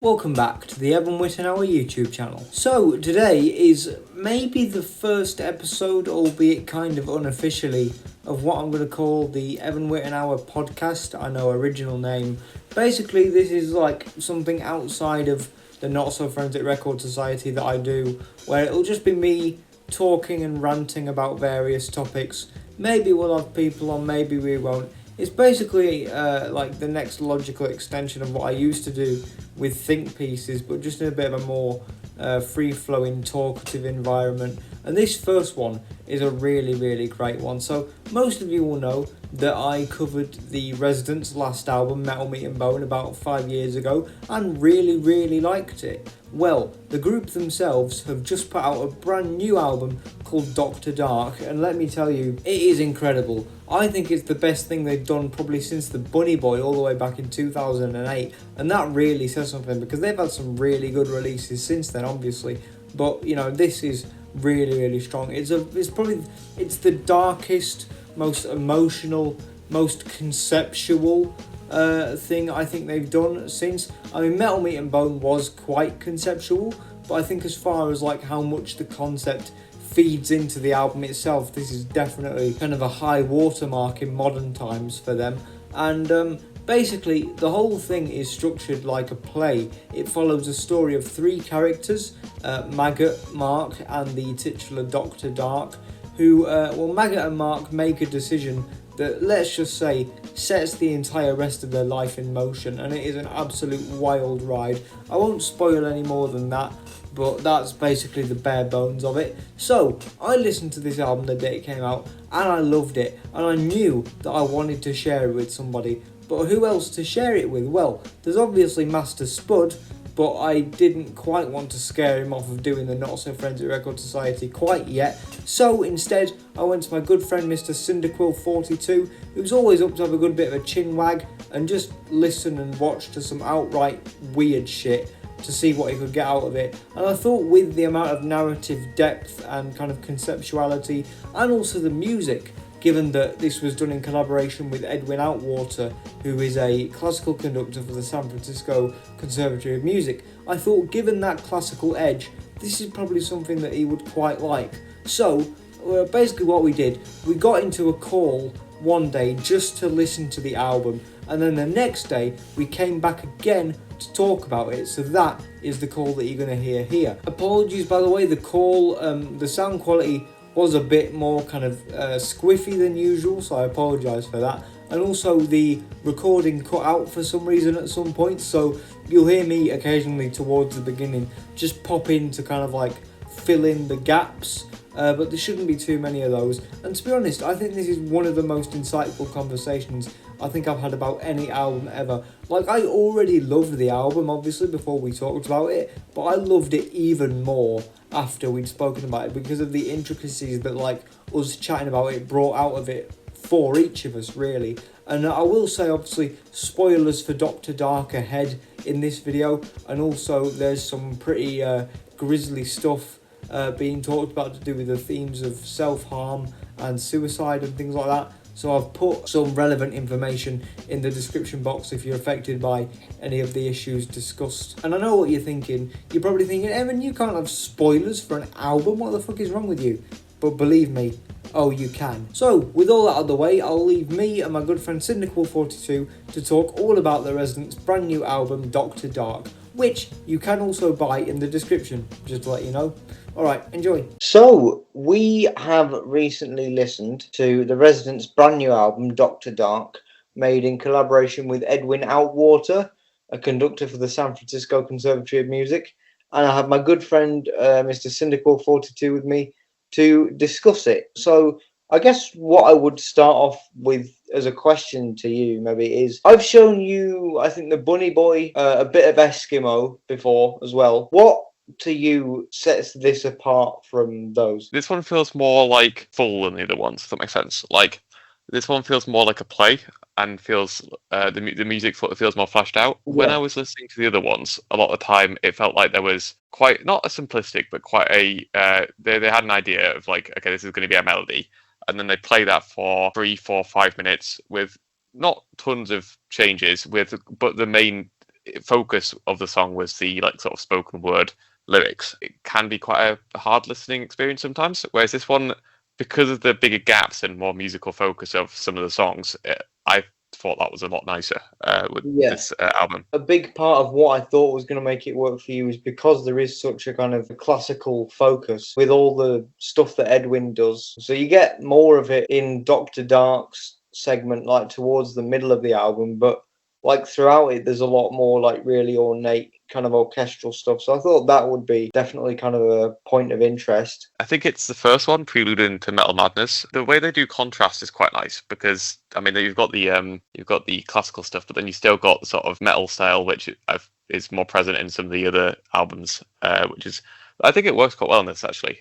Welcome back to the Whitton and YouTube channel. So today is maybe the first episode, albeit kind of unofficially, of what I'm going to call the Whitton podcast. I know, original name. Basically, this is like something outside of the Not So Forensic Record Society that I do, where it'll just be me talking and ranting about various topics. Maybe we'll have people on, maybe we won't. It's basically like the next logical extension of what I used to do with think pieces, but just in a bit of a more free-flowing, talkative environment. And this first one is a really, really great one. So most of you will know that I covered the Residents' last album, Metal, Meat and Bone, about 5 years ago, and really, really liked it. Well, the group themselves have just put out a brand new album called Dr. Dark, and let me tell you, it is incredible. I think it's the best thing they've done probably since the Bunny Boy all the way back in 2008, and that really says something because they've had some really good releases since then, obviously. But you know, this is really, really strong. It's the darkest, most emotional, most conceptual thing I think they've done since. I mean, Metal, Meat and Bone was quite conceptual, but I think as far as like how much the concept feeds into the album itself, this is definitely kind of a high watermark in modern times for them. And basically, the whole thing is structured like a play. It follows a story of three characters, Maggot, Mark, and the titular Dr. Dark, who, Maggot and Mark make a decision that, let's just say, sets the entire rest of their life in motion, and it is an absolute wild ride. I won't spoil any more than that, but that's basically the bare bones of it. So, I listened to this album the day it came out, and I loved it, and I knew that I wanted to share it with somebody. But who else to share it with? Well, there's obviously Master Spud, but I didn't quite want to scare him off of doing the Not So Forensic Record Society quite yet. So instead, I went to my good friend Mr. Cyndaquil42, who's always up to have a good bit of a chin wag and just listen and watch to some outright weird shit to see what he could get out of it. And I thought with the amount of narrative depth and kind of conceptuality, and also the music, given that this was done in collaboration with Edwin Outwater, who is a classical conductor for the San Fransisco Conservatory of Music, I thought given that classical edge, this is probably something that he would quite like. So, basically what we did, we got into a call one day just to listen to the album, and then the next day we came back again to talk about it. So that is the call that you're going to hear here. Apologies, by the way, the call, the sound quality was a bit more kind of squiffy than usual, so I apologise for that. And also the recording cut out for some reason at some point, so you'll hear me occasionally towards the beginning just pop in to kind of like fill in the gaps, but there shouldn't be too many of those. And to be honest, I think this is one of the most insightful conversations I think I've had about any album ever. Like, I already loved the album, obviously, before we talked about it, but I loved it even more after we'd spoken about it because of the intricacies that, like, us chatting about it brought out of it for each of us, really. And I will say, obviously, spoilers for Dr. Dark ahead in this video, and also there's some pretty grisly stuff being talked about to do with the themes of self-harm and suicide and things like that. So I've put some relevant information in the description box if you're affected by any of the issues discussed. And I know what you're thinking. You're probably thinking, Evan, you can't have spoilers for an album. What the fuck is wrong with you? But believe me, oh, you can. So, with all that out of the way, I'll leave me and my good friend Cyndaquil42 to talk all about the Residents' brand new album, Dr. Dark, which you can also buy in the description, just to let you know. Alright, enjoy. So, we have recently listened to the Residents' brand new album, Dr. Dark, made in collaboration with Edwin Outwater, a conductor for the San Fransisco Conservatory of Music, and I have my good friend Mr. Cyndaquil42 with me to discuss it. So, I guess what I would start off with as a question to you maybe is, I've shown you, I think, the Bunny Boy, a bit of Eskimo before as well. What to you sets this apart from those? This one feels more like full than the other ones, if that makes sense. Like, this one feels more like a play and feels the music sort of feels more fleshed out. Yeah. When I was listening to the other ones, a lot of the time it felt like there was quite, not a simplistic, but quite a, they had an idea of like, okay, this is going to be a melody. And then they play that for 3, 4, 5 minutes with not tons of changes, but the main focus of the song was the like sort of spoken word lyrics, it can be quite a hard listening experience sometimes. Whereas this one, because of the bigger gaps and more musical focus of some of the songs, I thought that was a lot nicer with this album. A big part of what I thought was going to make it work for you is because there is such a kind of classical focus with all the stuff that Edwin does. So you get more of it in Dr. Dark's segment, like towards the middle of the album, but like throughout it, there's a lot more like really ornate kind of orchestral stuff. So I thought that would be definitely kind of a point of interest. I think it's the first one, preluding to Metal Madness. The way they do contrast is quite nice because I mean you've got the classical stuff, but then you still got the sort of metal style, which is more present in some of the other albums. Which is, I think it works quite well in this actually.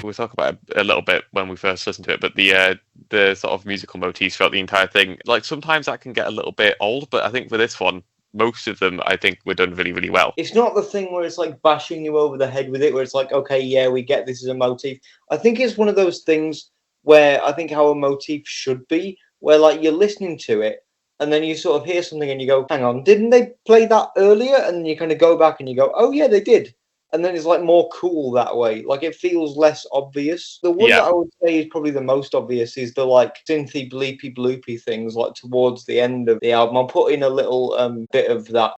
We'll talk about it a little bit when we first listen to it, but the sort of musical motifs throughout the entire thing, like sometimes that can get a little bit old, but I think for this one, most of them I think were done really, really well. It's not the thing where it's like bashing you over the head with it, where it's like, okay, yeah, we get this as a motif. I think it's one of those things where I think how a motif should be, where like you're listening to it and then you sort of hear something and you go, hang on, didn't they play that earlier? And then you kind of go back and you go, oh yeah, they did. And then it's like more cool that way. Like it feels less obvious. The one that I would say is probably the most obvious is the like synthy bleepy bloopy things like towards the end of the album. I'll put in a little bit of that.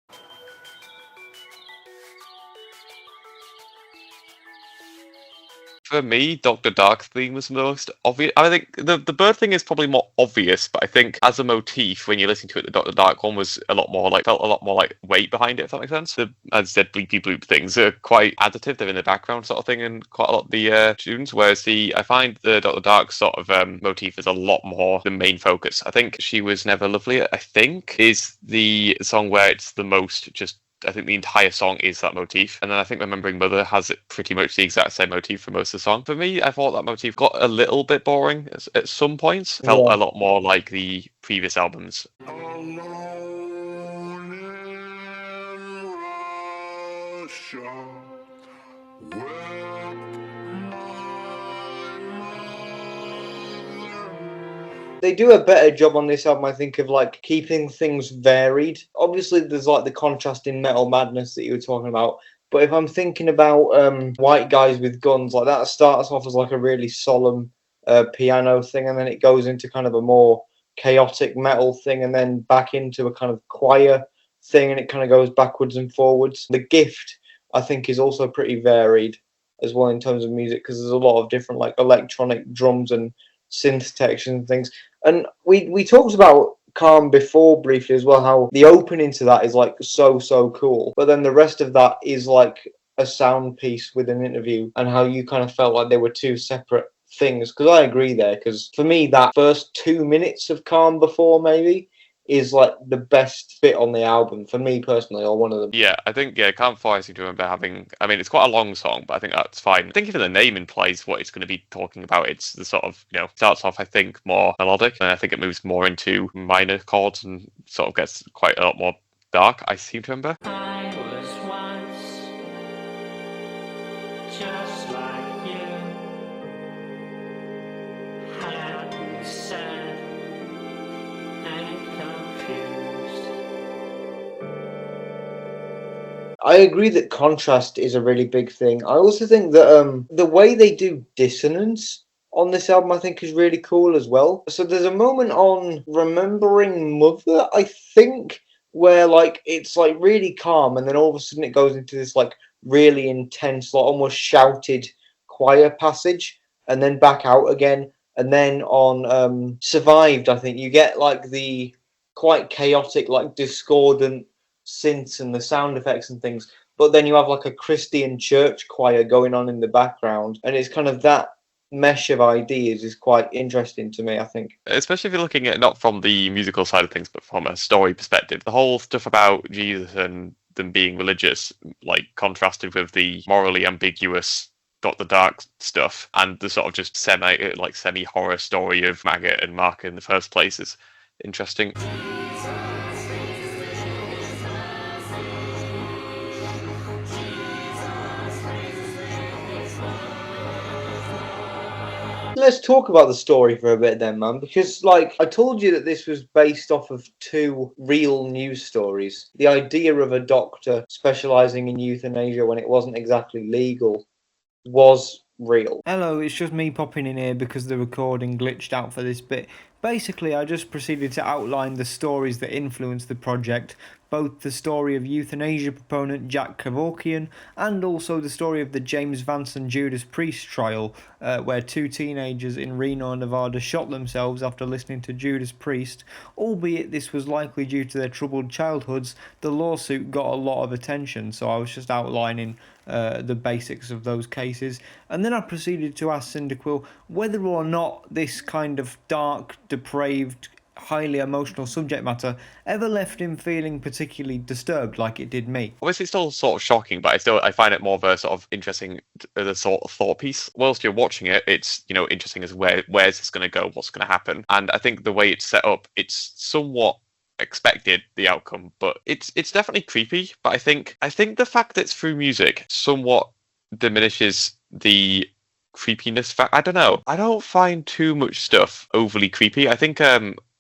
For me, Dr. Dark's theme was the most obvious. I think the bird thing is probably more obvious, but I think as a motif, when you listen to it, the Dr. Dark one was felt a lot more like weight behind it, if that makes sense. The, as I said, bleepy bloop things are quite additive. They're in the background sort of thing in quite a lot of the tunes, whereas I find the Dr. Dark sort of motif is a lot more the main focus. I think She Was Never Lovelier, I think, is the song where it's the most just, I think the entire song is that motif. And then I think Remembering Mother has it pretty much the exact same motif for most of the song. For me, I thought that motif got a little bit boring at some points. Felt a lot more like the previous albums. Alone in Russia, they do a better job on this album, I think, of like keeping things varied. Obviously, there's like the contrast in Metal Madness that you were talking about. But if I'm thinking about White Guys with Guns, like that starts off as like a really solemn piano thing, and then it goes into kind of a more chaotic metal thing, and then back into a kind of choir thing, and it kind of goes backwards and forwards. The Gift, I think, is also pretty varied as well in terms of music, because there's a lot of different like electronic drums and synth textures and things. And we talked about Calm before briefly as well, how the opening to that is like so cool, but then the rest of that is like a sound piece with an interview, and how you kind of felt like they were two separate things. Because I agree there, because for me that first 2 minutes of Calm before maybe is like the best bit on the album for me personally, or one of them. Yeah, I think Calm Before I seem to remember having, I mean, it's quite a long song, but I think that's fine. I think even the name implies what it's going to be talking about. It's the sort of, starts off, I think, more melodic, and I think it moves more into minor chords and sort of gets quite a lot more dark, I seem to remember. I was once just like you, happy, sad, and confused. I agree that contrast is a really big thing. I also think that the way they do dissonance on this album, I think, is really cool as well. So there's a moment on Remembering Mother, I think, where like it's like really calm, and then all of a sudden it goes into this like really intense, like almost shouted choir passage, and then back out again. And then on Survived, I think you get like the quite chaotic, like discordant synths and the sound effects and things, but then you have like a Christian church choir going on in the background, and it's kind of that mesh of ideas is quite interesting to me, I think. Especially if you're looking at not from the musical side of things, but from a story perspective. The whole stuff about Jesus and them being religious, like contrasted with the morally ambiguous Dr. Dark stuff, and the sort of just semi horror story of Maggot and Mark in the first place is interesting. Let's talk about the story for a bit then, man, because, like, I told you that this was based off of 2 real news stories. The idea of a doctor specialising in euthanasia when it wasn't exactly legal was real. Hello, it's just me popping in here because the recording glitched out for this bit. Basically, I just proceeded to outline the stories that influenced the project, both the story of euthanasia proponent Jack Kevorkian and also the story of the James Vance and Judas Priest trial, where 2 teenagers in Reno, Nevada shot themselves after listening to Judas Priest. Albeit this was likely due to their troubled childhoods, the lawsuit got a lot of attention, so I was just outlining the basics of those cases. And then I proceeded to ask Cyndaquil whether or not this kind of dark, depraved, highly emotional subject matter ever left him feeling particularly disturbed like it did me. Obviously, it's still sort of shocking, but I find it more of a sort of interesting, the sort of thought piece. Whilst you're watching it, it's interesting as where's this going to go, what's going to happen, and I think the way it's set up, it's somewhat expected the outcome, but it's definitely creepy. But I think the fact that it's through music somewhat diminishes the creepiness fact. I don't know. I don't find too much stuff overly creepy. I think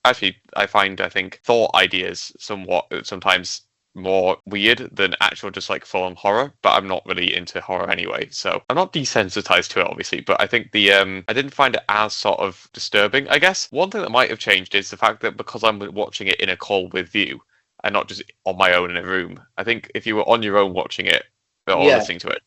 actually I think thought ideas somewhat sometimes more weird than actual just like full on horror, but I'm not really into horror anyway, so I'm not desensitized to it obviously, but I think the I didn't find it as sort of disturbing. I guess one thing that might have changed is the fact that because I'm watching it in a call with you and not just on my own in a room, I think if you were on your own watching it or listening to it,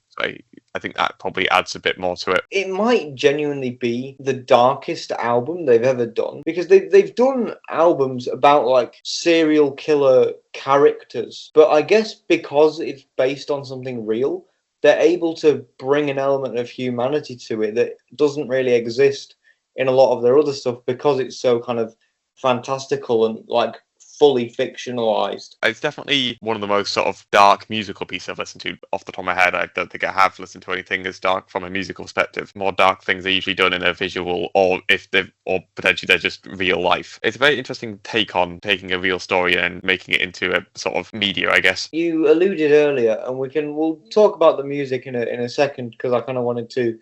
I think that probably adds a bit more to it. It might genuinely be the darkest album they've ever done, because they've done albums about like serial killer characters, but I guess because it's based on something real, they're able to bring an element of humanity to it that doesn't really exist in a lot of their other stuff because it's so kind of fantastical and like fully fictionalized. It's definitely one of the most sort of dark musical pieces I've listened to off the top of my head. I don't think I have listened to anything as dark from a musical perspective. More dark things are usually done in a visual, or potentially they're just real life. It's a very interesting take on taking a real story and making it into a sort of media, I guess. You alluded earlier, and we'll talk about the music in a second, because I kind of wanted to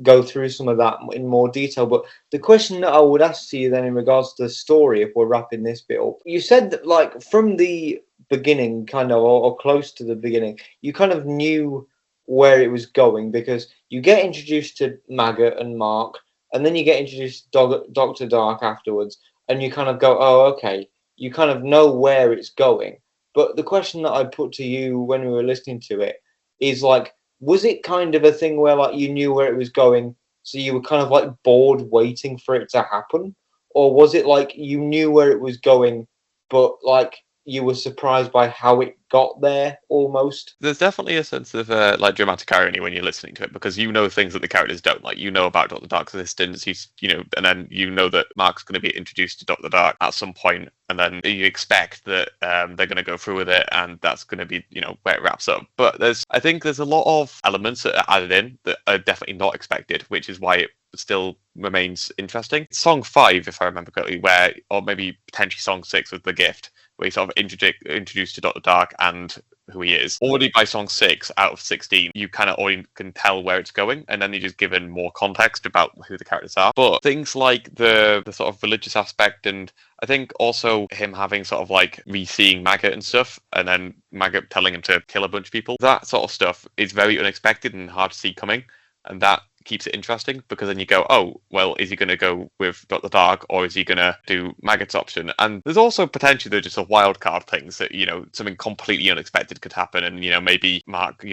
go through some of that in more detail. But the question that I would ask to you then in regards to the story, if we're wrapping this bit up, you said that like from the beginning, kind of, or close to the beginning, you kind of knew where it was going, because you get introduced to Maggot and Mark, and then you get introduced to Dr. Dark afterwards, and you kind of go, oh, okay, you kind of know where it's going. But the question that I put to you when we were listening to it is like, was it kind of a thing where like you knew where it was going, so you were kind of like bored waiting for it to happen? Or was it like you knew where it was going, but like you were surprised by how it got there almost? There's definitely a sense of like dramatic irony when you're listening to it, because you know things that the characters don't. Like, you know about Dr. Dark's existence, and then you know that Mark's going to be introduced to Dr. Dark at some point, and then you expect that they're going to go through with it, and that's going to be where it wraps up. But I think there's a lot of elements that are added in that are definitely not expected, which is why it still remains interesting. Song 5, if I remember correctly, or maybe potentially song 6 with The Gift, where he's sort of introduced to Dr. Dark and who he is. Already by song 6 out of 16, you kind of already can tell where it's going, and then you're just given more context about who the characters are. But things like the sort of religious aspect, and I think also him having sort of like re-seeing Maggot and stuff, and then Maggot telling him to kill a bunch of people, that sort of stuff is very unexpected and hard to see coming, and that keeps it interesting, because then you go, oh, well, is he going to go with Dr. Dark, or is he going to do Maggot's option? And there's also potentially there's just a wild card things that, something completely unexpected could happen, and, maybe Mark,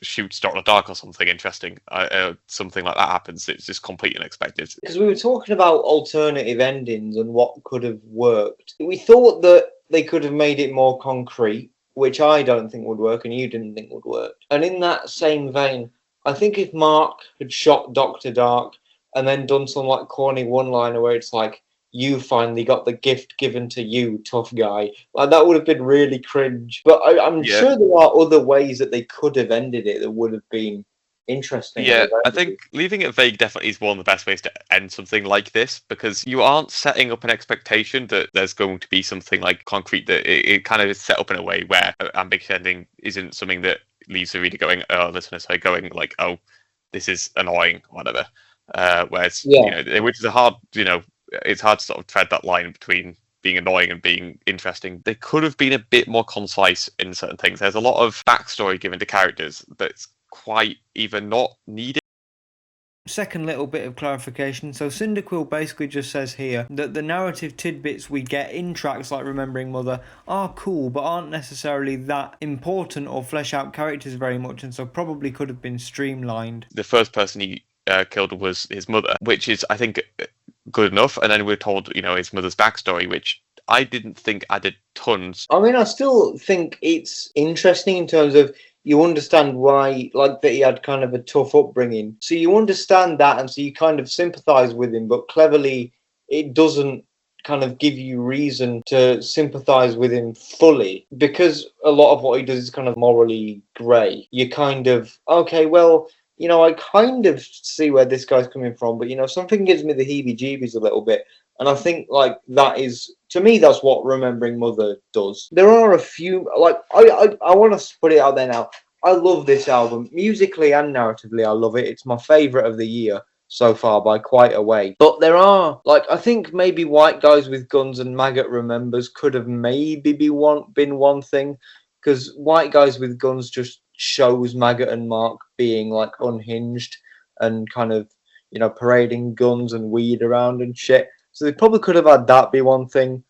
shoots Dr. Dark or something interesting. Something like that happens. It's just completely unexpected. Because we were talking about alternative endings and what could have worked. We thought that they could have made it more concrete, which I don't think would work, and you didn't think would work. And in that same vein, I think if Mark had shot Dr. Dark and then done some like corny one-liner where it's like, you finally got the gift given to you, tough guy, like that would have been really cringe. But I'm sure there are other ways that they could have ended it that would have been interesting. Yeah, I think leaving it vague definitely is one of the best ways to end something like this, because you aren't setting up an expectation that there's going to be something like concrete, that it kind of is set up in a way where ambiguous ending isn't something that leaves the reader going, listeners are going like, oh, this is annoying, whatever. Whereas, Yeah. which is a hard, it's hard to sort of tread that line between being annoying and being interesting. They could have been a bit more concise in certain things. There's a lot of backstory given to characters that's quite either not needed. Second little bit of clarification. So Cyndaquil basically just says here that the narrative tidbits we get in tracks like Remembering Mother are cool, but aren't necessarily that important or flesh out characters very much, and so probably could have been streamlined. The first person he killed was his mother, which is, I think, good enough. And then we're told, his mother's backstory, which I didn't think added tons. I mean, I still think it's interesting in terms of you understand why, like, that he had kind of a tough upbringing. So you understand that, and so you kind of sympathise with him, but cleverly it doesn't kind of give you reason to sympathise with him fully, because a lot of what he does is kind of morally grey. You kind of, okay, well, I kind of see where this guy's coming from, but, something gives me the heebie-jeebies a little bit. And I think, like, that is, to me, that's what Remembering Mother does. There are a few, like, I want to put it out there now. I love this album. Musically and narratively, I love it. It's my favourite of the year so far by quite a way. But there are, like, I think maybe White Guys with Guns and Maggot Remembers could have maybe been one thing, because White Guys with Guns just shows Maggot and Mark being, like, unhinged and kind of, parading guns and weed around and shit. So they probably could have had that be one thing.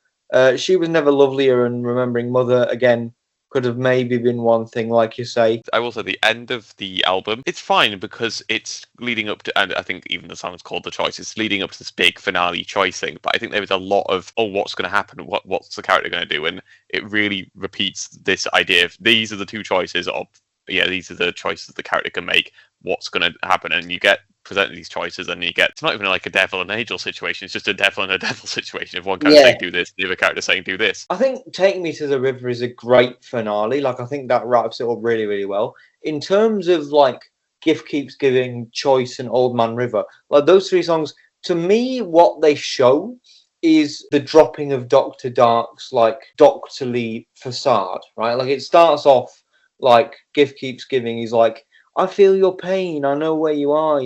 She Was Never Lovelier and Remembering Mother, again, could have maybe been one thing, like you say. I will say the end of the album, it's fine because it's leading up to, and I think even the song's called The Choice, it's leading up to this big finale choice thing. But I think there was a lot of, what's going to happen? What's the character going to do? And it really repeats this idea of these are the two choices of, these are the choices the character can make. What's going to happen? And you get presented these choices, and you get, it's not even like a devil and angel situation, it's just a devil and a devil situation. If one character saying do this, the other character saying do this. I think Take Me to the River is a great finale. Like, I think that wraps it up really, really well. In terms of, like, Gift Keeps Giving, Choice, and Old Man River, like, those three songs, to me, what they show is the dropping of Dr. Dark's, like, doctorly facade, right? Like, it starts off like Gift Keeps Giving. He's like, I feel your pain. I know where you are.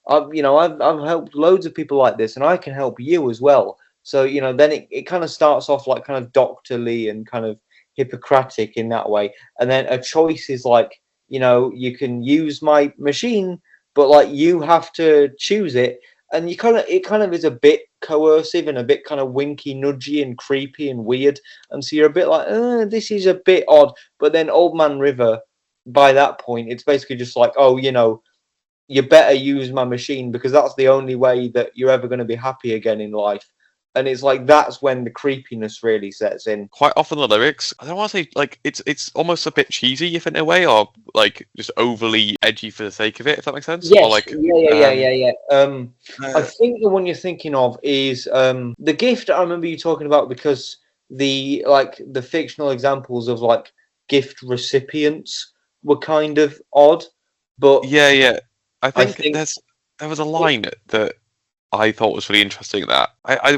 I've helped loads of people like this, and I can help you as well. So, then it kind of starts off like kind of doctorly and kind of Hippocratic in that way. And then a choice is like, you can use my machine, but like you have to choose it. And it kind of is a bit coercive and a bit kind of winky, nudgy and creepy and weird. And so you're a bit like, this is a bit odd. But then Old Man River, by that point, it's basically just like, you better use my machine because that's the only way that you're ever going to be happy again in life. And it's like, that's when the creepiness really sets in. Quite often the lyrics, I don't want to say, like, it's almost a bit cheesy, if in a way, or like just overly edgy for the sake of it, if that makes sense. Yes, or like, yeah. I think the one you're thinking of is The Gift. I remember you talking about because the fictional examples of like gift recipients were kind of odd, but I think there was a line that I thought was really interesting, that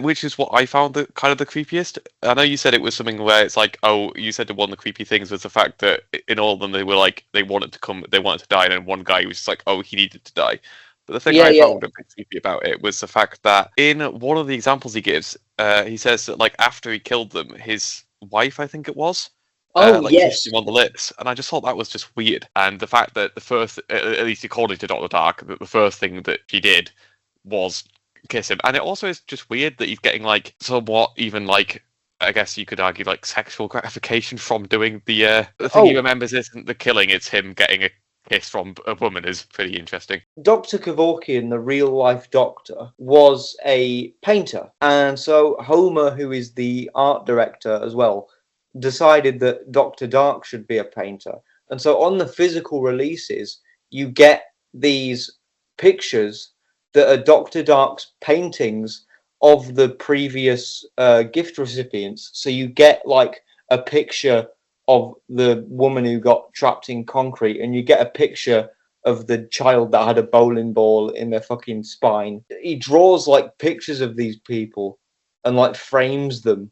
which is what I found the kind of the creepiest. I know you said it was something where it's like, you said that one of the creepy things was the fact that in all of them they were like they wanted to die, and then one guy was just like, he needed to die. But the thing I found a bit creepy about it was the fact that in one of the examples he gives, he says that like after he killed them, his wife, I think it was, kissed him on the lips, and I just thought that was just weird. And the fact that the first, at least according to Dr. Dark, that the first thing that she did was kiss him. And it also is just weird that he's getting like somewhat even like, I guess you could argue, like sexual gratification from doing the thing he remembers isn't the killing, it's him getting a kiss from a woman is pretty interesting. Dr. Kevorkian, the real life doctor, was a painter, and so Homer, who is the art director as well, decided that Dr. Dark should be a painter. And so on the physical releases, you get these pictures that are Dr. Dark's paintings of the previous gift recipients. So you get like a picture of the woman who got trapped in concrete, and you get a picture of the child that had a bowling ball in their fucking spine. He draws like pictures of these people and like frames them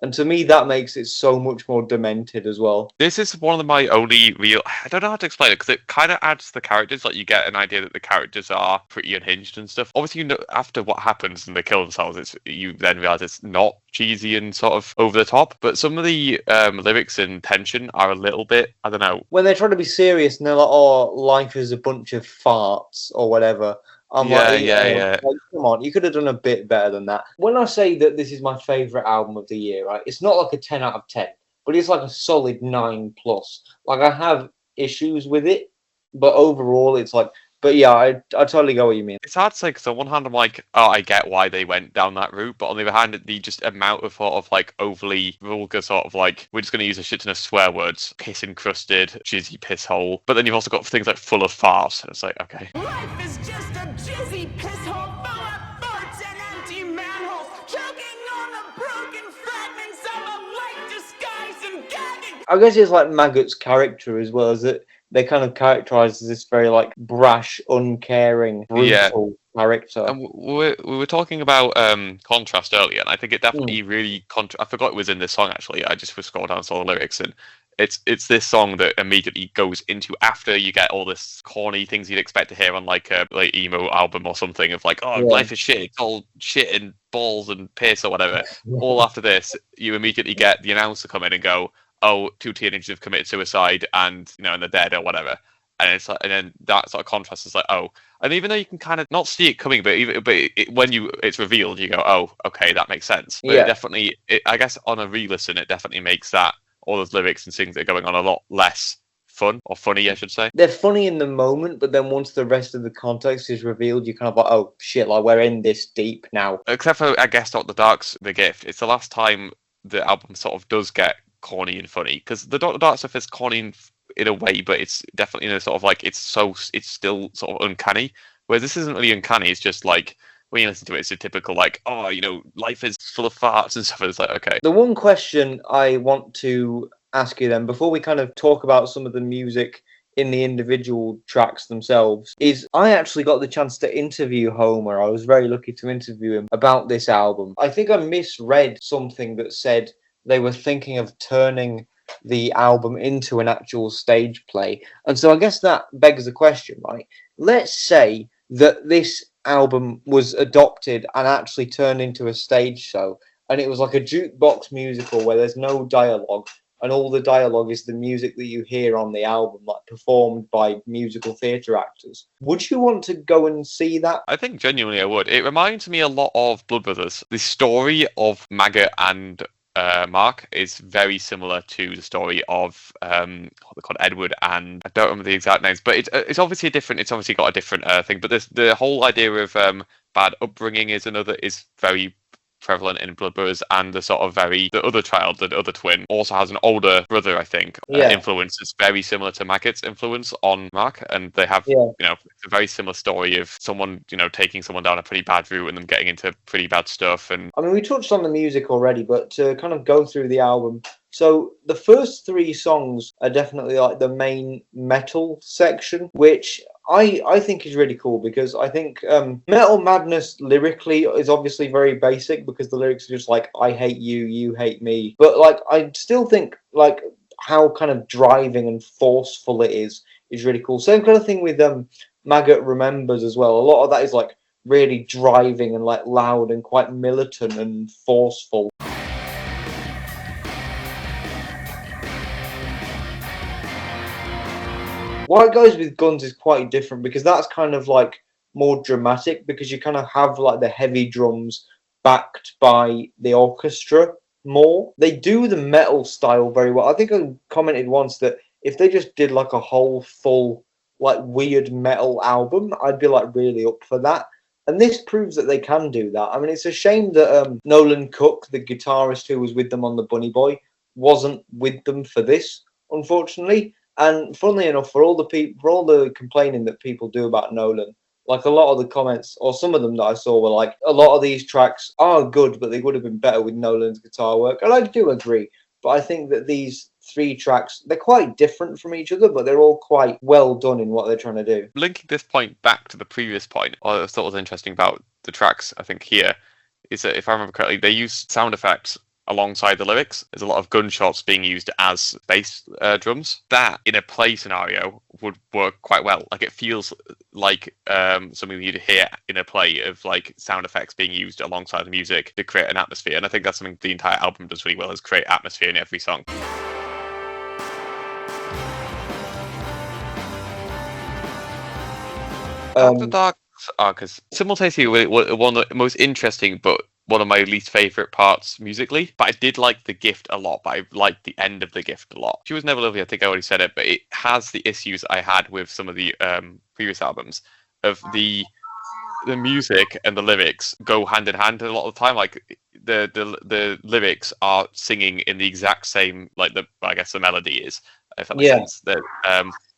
And to me, that makes it so much more demented as well. This is one of my only real. I don't know how to explain it because it kind of adds to the characters. Like you get an idea that the characters are pretty unhinged and stuff. Obviously, you know, after what happens and they kill themselves, you then realize it's not cheesy and sort of over the top. But some of the lyrics and tension are a little bit. I don't know. When they're trying to be serious and they're like, "Oh, life is a bunch of farts" or whatever. Yeah. Like, come on, you could have done a bit better than that. When I say that this is my favourite album of the year, right, it's not like a 10 out of 10, but it's like a solid 9 plus. Like, I have issues with it, but overall, it's like, but yeah, I totally get what you mean. It's hard to say because on one hand I'm like, oh, I get why they went down that route, but on the other hand, the just amount of sort of like overly vulgar sort of like we're just going to use a shit ton of swear words, piss encrusted, jizzy piss hole. But then you've also got things like full of farts. It's like okay. Life is just a jizzy piss hole full of farts and empty manholes, choking on the broken fragments of a life disguised and gagging. I guess it's like Maggot's character as well, as it they kind of characterise as this very like brash, uncaring, brutal character. And we were talking about contrast earlier, and I think it definitely really I forgot it was in this song actually. I just scrolled down and saw the lyrics, and it's this song that immediately goes into after you get all this corny things you'd expect to hear on like a like emo album or something of like, life is shit, it's all shit and balls and piss or whatever. All after this, you immediately get the announcer come in and go, oh, 2 teenagers have committed suicide and and they're dead or whatever. And it's like, and then that sort of contrast is like, oh, and even though you can kind of not see it coming, but when it's revealed, you go, oh, okay, that makes sense. But it definitely, I guess on a re-listen, it definitely makes that all those lyrics and things that are going on a lot less fun or funny, I should say. They're funny in the moment, but then once the rest of the context is revealed, you're kind of like, oh shit, like we're in this deep now. Except for, I guess, Dr. Dark's The Gift. It's the last time the album sort of does get corny and funny, because the Dr. Dark stuff is corny in a way, but it's definitely in a sort of like it's still sort of uncanny. Whereas this isn't really uncanny. It's just like when you listen to it, it's a typical like, oh, life is full of farts and stuff. It's like okay. The one question I want to ask you then, before we kind of talk about some of the music in the individual tracks themselves, is I actually got the chance to interview Homer. I was very lucky to interview him about this album. I think I misread something that said they were thinking of turning the album into an actual stage play. And so I guess that begs the question, right? Let's say that this album was adopted and actually turned into a stage show, and it was like a jukebox musical where there's no dialogue, and all the dialogue is the music that you hear on the album, like performed by musical theatre actors. Would you want to go and see that? I think genuinely I would. It reminds me a lot of Blood Brothers. The story of Maggot and Mark is very similar to the story of what they're called, Edward, and I don't remember the exact names, but it's obviously it's obviously got a different thing. But the whole idea of bad upbringing is very prevalent in Blood Brothers, and the other child, the other twin, also has an older brother, I think. Influence is very similar to Maggot's influence on Mark, and they have it's a very similar story of someone taking someone down a pretty bad route and them getting into pretty bad stuff. And I mean, we touched on the music already, but to kind of go through the album, so the first 3 songs are definitely like the main metal section, which I think is really cool, because I think Metal Madness lyrically is obviously very basic, because the lyrics are just like, I hate you, you hate me. But like, I still think like how kind of driving and forceful it is really cool. Same kind of thing with Maggot Remembers as well. A lot of that is like really driving and like loud and quite militant and forceful. Why It Goes With Guns is quite different, because that's kind of like more dramatic, because you kind of have like the heavy drums backed by the orchestra more. They do the metal style very well. I think I commented once that if they just did like a whole full like weird metal album, I'd be like really up for that. And this proves that they can do that. I mean, it's a shame that Nolan Cook, the guitarist who was with them on the Bunny Boy, wasn't with them for this, unfortunately. And funnily enough, for all the complaining that people do about Nolan, like a lot of the comments, or some of them that I saw, were like, a lot of these tracks are good, but they would have been better with Nolan's guitar work. And I do agree. But I think that these 3 tracks, they're quite different from each other, but they're all quite well done in what they're trying to do. Linking this point back to the previous point, what I thought was interesting about the tracks, I think here, is that if I remember correctly, they use sound effects alongside the lyrics. There's a lot of gunshots being used as bass drums. That, in a play scenario, would work quite well. Like, it feels like something you'd hear in a play of, like, sound effects being used alongside the music to create an atmosphere. And I think that's something the entire album does really well, is create atmosphere in every song. After Dark's arc is simultaneously one of the most interesting, but one of my least favourite parts musically. But I did like The Gift a lot, but I liked the end of The Gift a lot. She Was Never Lovely, I think I already said it, but it has the issues I had with some of the previous albums of the music and the lyrics go hand in hand a lot of the time. Like, the lyrics are singing in the exact same, like, I guess the melody is, if that makes sense. That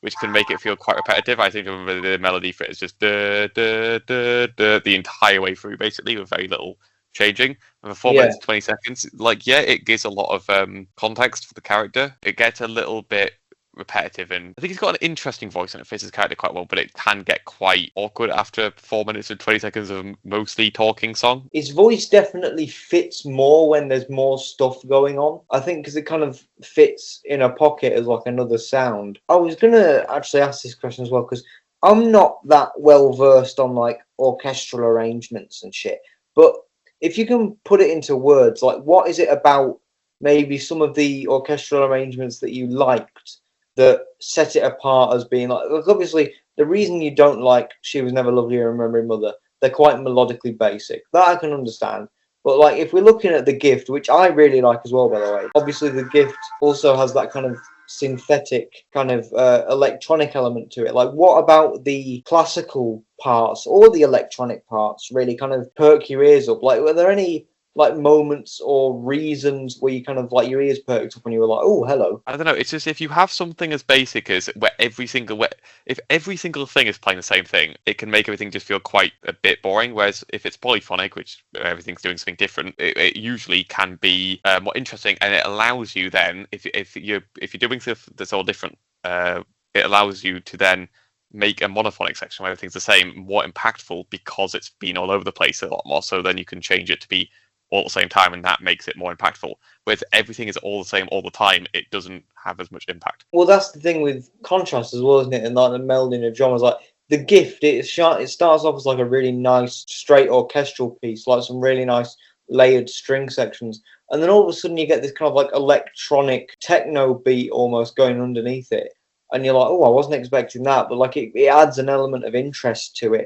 which can make it feel quite repetitive. I think I remember the melody for it is just the entire way through, basically, with very little changing. And for 4 minutes and 20 seconds, like, it gives a lot of context for the character. It gets a little bit repetitive, and I think he's got an interesting voice and it fits his character quite well, but it can get quite awkward after 4 minutes and 20 seconds of a mostly talking song. His voice definitely fits more when there's more stuff going on, I think, because it kind of fits in a pocket as like another sound. I was gonna actually ask this question as well, because I'm not that well versed on like orchestral arrangements and shit, but if you can put it into words, like, what is it about maybe some of the orchestral arrangements that you liked that set it apart as being like obviously the reason you don't like She Was Never Lovely or Remembering Mother, they're quite melodically basic. That I can understand. But like, if we're looking at The Gift, which I really like as well, by the way, obviously The Gift also has that kind of synthetic kind of electronic element to it. Like, what about the classical parts or the electronic parts really kind of perk your ears up? Like, were there any like moments or reasons where you kind of like your ears perked up and you were like, oh, hello? I don't know. It's just, if you have something as basic as if every single thing is playing the same thing, it can make everything just feel quite a bit boring. Whereas if it's polyphonic, which everything's doing something different, it usually can be more interesting, and it allows you then, if you're doing stuff that's all different, it allows you to then make a monophonic section where everything's the same more impactful, because it's been all over the place a lot more. So then you can change it to be all at the same time, and that makes it more impactful. Whereas everything is all the same all the time, it doesn't have as much impact. Well, that's the thing with contrast as well, isn't it? And like the melding of genres, like The Gift, it starts off as like a really nice straight orchestral piece, like some really nice layered string sections, and then all of a sudden you get this kind of like electronic techno beat almost going underneath it, and you're like, oh, I wasn't expecting that, but like it adds an element of interest to it.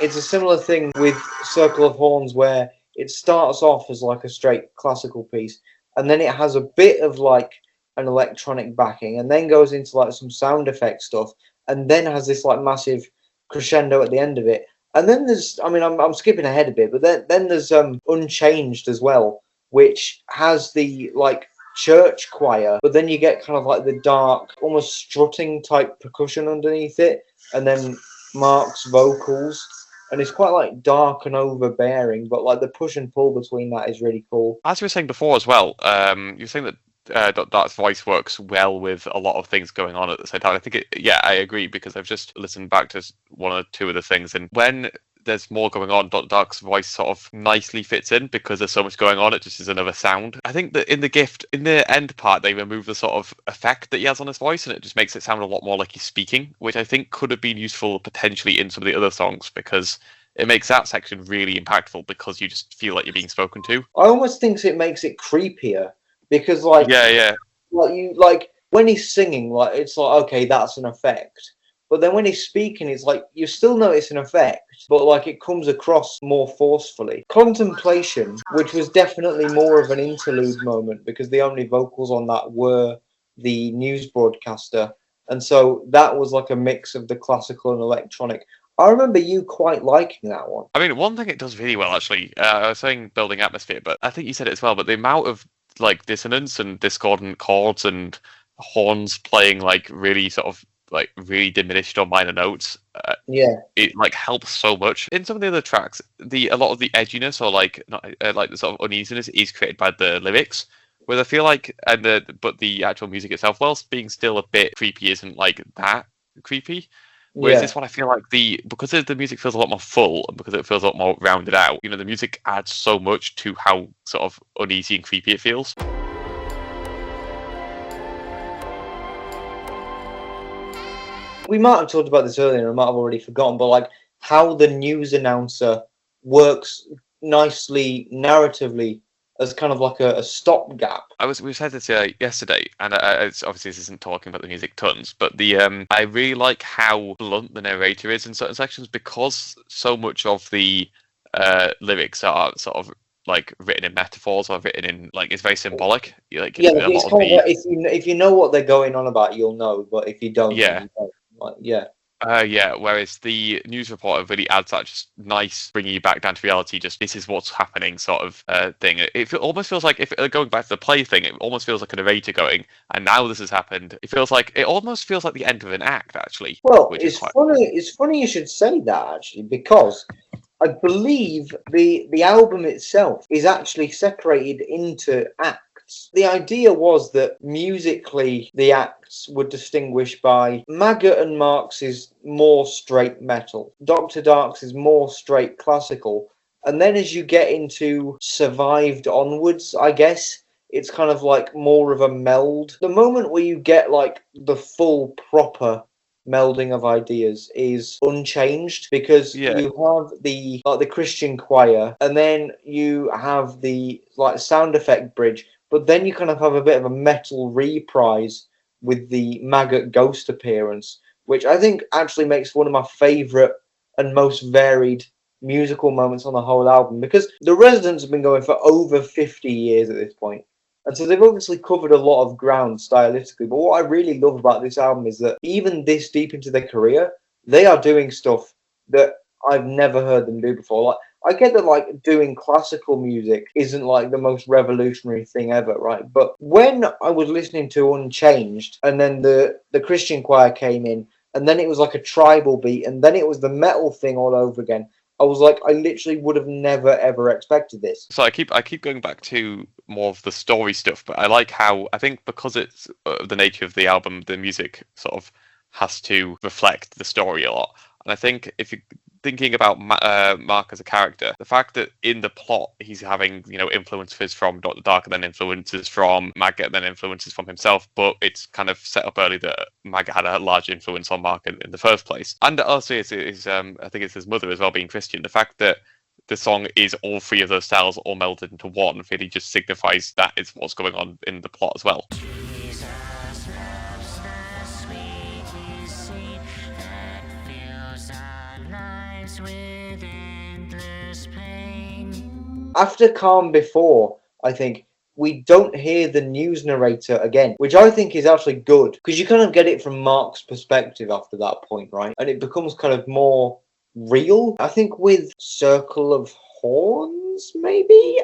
It's a similar thing with Circle of Horns, where it starts off as like a straight classical piece, and then it has a bit of like an electronic backing, and then goes into like some sound effect stuff, and then has this like massive crescendo at the end of it. And then there's, I mean, I'm skipping ahead a bit, but then there's Unchanged as well, which has the like church choir, but then you get kind of like the dark, almost strutting type percussion underneath it, and then Mark's vocals. And it's quite like dark and overbearing, but like the push and pull between that is really cool. As you were saying before as well, you're saying that Dart's voice works well with a lot of things going on at the same time. I think I agree, because I've just listened back to one or two of the things, and when there's more going on, Dark's voice sort of nicely fits in, because there's so much going on. It just is another sound. I think that in The Gift, in the end part, they remove the sort of effect that he has on his voice, and it just makes it sound a lot more like he's speaking, which I think could have been useful potentially in some of the other songs, because it makes that section really impactful, because you just feel like you're being spoken to. I almost think it makes it creepier, because like like when he's singing, like it's like, okay, that's an effect. But then when he's speaking, it's like you still notice an effect, but like it comes across more forcefully. Contemplation, which was definitely more of an interlude moment, because the only vocals on that were the news broadcaster, and so that was like a mix of the classical and electronic. I remember you quite liking that one. I mean, one thing it does really well, actually, I was saying building atmosphere, but I think you said it as well, but the amount of like dissonance and discordant chords and horns playing like really sort of like really diminished or minor notes, it like helps so much. In some of the other tracks, a lot of the edginess or like like the sort of uneasiness is created by the lyrics, where I feel like but the actual music itself, whilst being still a bit creepy, isn't like that creepy. Whereas Yeah. this one, I feel like because the music feels a lot more full and because it feels a lot more rounded out, you know, the music adds so much to how sort of uneasy and creepy it feels. We might have talked about this earlier, and I might have already forgotten, but like how the news announcer works nicely narratively as kind of like a stopgap. We said this yesterday, and it's, obviously this isn't talking about the music tons, but I really like how blunt the narrator is in certain sections because so much of the lyrics are sort of like written in metaphors or written in like it's very symbolic. Like Yeah, a it's lot of kind of the like if you know what they're going on about, you'll know, but if you don't, then yeah. you don't. Like, yeah. Yeah, whereas the news reporter really adds that just nice, bringing you back down to reality, just this is what's happening sort of thing. Almost feels like, if going back to the play thing, it almost feels like a narrator going, and now this has happened. It almost feels like the end of an act, actually. Well, which it's is quite funny. It's funny you should say that actually, because I believe the album itself is actually separated into acts. The idea was that musically the acts were distinguished by Maggot and Marx's more straight metal, Dr. Dark's is more straight classical, and then as you get into Survived onwards, I guess, it's kind of like more of a meld. The moment where you get like the full proper melding of ideas is Unchanged, because Yeah. you have the Christian choir, and then you have the like sound effect bridge, but then you kind of have a bit of a metal reprise with the Maggot ghost appearance, which I think actually makes one of my favorite and most varied musical moments on the whole album, because the Residents have been going for over 50 years at this point. And so they've obviously covered a lot of ground stylistically. But what I really love about this album is that even this deep into their career, they are doing stuff that I've never heard them do before. Like, I get that like doing classical music isn't like the most revolutionary thing ever, right? But when I was listening to Unchanged, and then the Christian choir came in, and then it was like a tribal beat, and then it was the metal thing all over again, I was like, I literally would have never ever expected this. So I keep going back to more of the story stuff, but I like how, I think because it's the nature of the album, the music sort of has to reflect the story a lot. And I think if you're thinking about Mark as a character, the fact that in the plot he's having, you know, influences from Dr. Dark and then influences from Maggot and then influences from himself, but it's kind of set up early that Maggot had a large influence on Mark in the first place. And also I think it's his mother as well, being Christian. The fact that the song is all three of those styles all melded into one really just signifies that is what's going on in the plot as well. After Calm Before, I think we don't hear the news narrator again, which I think is actually good, because you kind of get it from Mark's perspective after that point, right? And it becomes kind of more real. I think with Circle of Horns, maybe,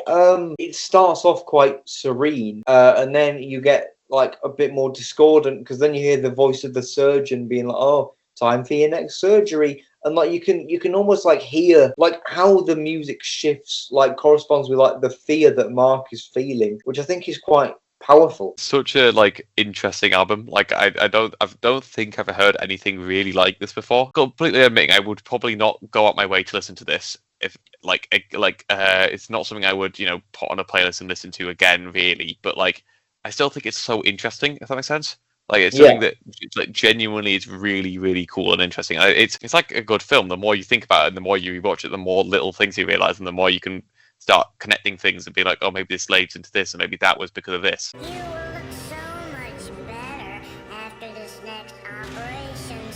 it starts off quite serene, and then you get like a bit more discordant, because then you hear the voice of the surgeon being like, "Oh, time for your next surgery." And like you can almost like hear like how the music shifts, like corresponds with like the fear that Mark is feeling, which I think is quite powerful. Such a like interesting album. Like I don't think I've heard anything really like this before. Completely admitting, I would probably not go out my way to listen to this if it's not something I would, you know, put on a playlist and listen to again really. But like I still think it's so interesting, if that makes sense. Like it's something that like genuinely is really, really cool and interesting. It's like a good film. The more you think about it and the more you rewatch it, the more little things you realize and the more you can start connecting things and be like, oh, maybe this leads into this and maybe that was because of this. You will look so much better after this next operation.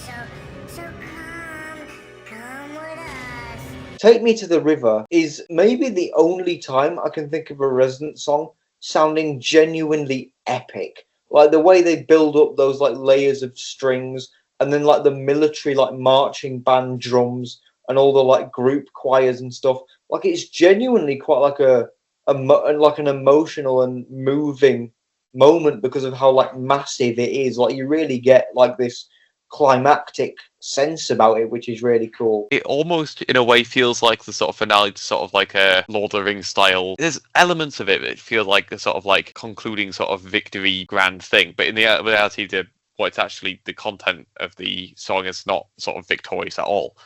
So come with us. Take Me to the River is maybe the only time I can think of a Resident song sounding genuinely epic. Like the way they build up those like layers of strings, and then like the military like marching band drums and all the like group choirs and stuff. Like it's genuinely quite like like an emotional and moving moment because of how like massive it is. Like you really get like this climactic sense about it, which is really cool. It almost in a way feels like the sort of finale to sort of like a Lord of the Rings style. There's elements of it that feel like the sort of like concluding sort of victory grand thing, but in the reality the what it's actually, the content of the song is not sort of victorious at all.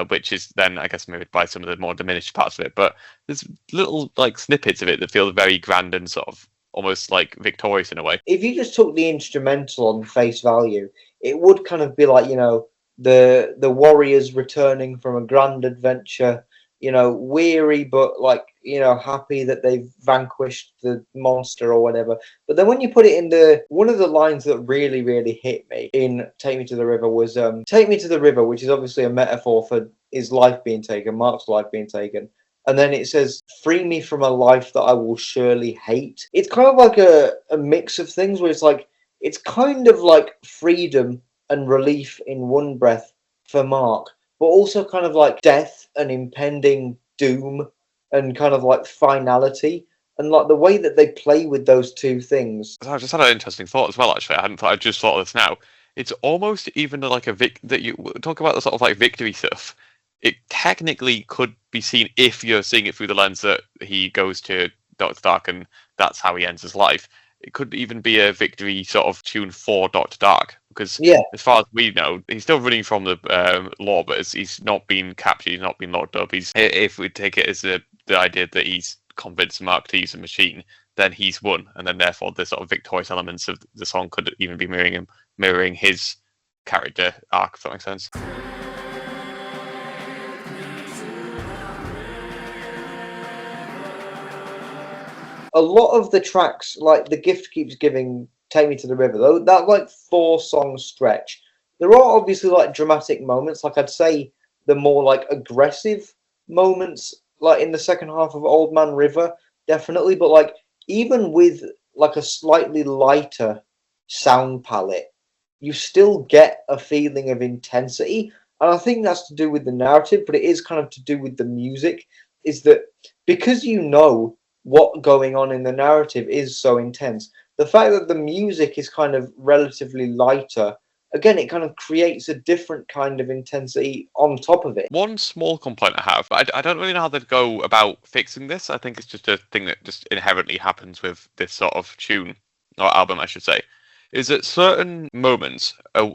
Which is then, I guess, mirrored by some of the more diminished parts of it. But there's little like snippets of it that feel very grand and sort of almost like victorious in a way. If you just took the instrumental on face value, it would kind of be like, you know, the warriors returning from a grand adventure, you know, weary but like, you know, happy that they've vanquished the monster or whatever. But then when you put it in the, one of the lines that really, really hit me in Take Me to the River was, take me to the river, which is obviously a metaphor for his life being taken, Mark's life being taken. And then it says, free me from a life that I will surely hate. It's kind of like a mix of things where it's like, it's kind of like freedom and relief in one breath for Mark, but also kind of like death and impending doom and kind of like finality. And like the way that they play with those two things. I just had an interesting thought as well, actually. I just thought of this now. It's almost even like that you talk about the sort of like victory stuff. It technically could be seen, if you're seeing it through the lens that he goes to Dr. Dark and that's how he ends his life. It could even be a victory sort of tune for Dr. Dark, because as far as we know, he's still running from the law, but he's not been captured, he's not been locked up. If we take it as the idea that he's convinced Mark to use a machine, then he's won, and then therefore the sort of victorious elements of the song could even be mirroring his character arc, if that makes sense. A lot of the tracks, like The Gift Keeps Giving, Take Me to the River, though, that like 4-song stretch, there are obviously like dramatic moments. Like I'd say the more like aggressive moments, like in the second half of Old Man River, definitely. But like even with like a slightly lighter sound palette, you still get a feeling of intensity. And I think that's to do with the narrative, but it is kind of to do with the music. Is that because you know what going on in the narrative is so intense, the fact that the music is kind of relatively lighter, again, it kind of creates a different kind of intensity on top of it. One small complaint I have, but I don't really know how they'd go about fixing this. I think it's just a thing that just inherently happens with this sort of tune, or album, I should say, is that certain moments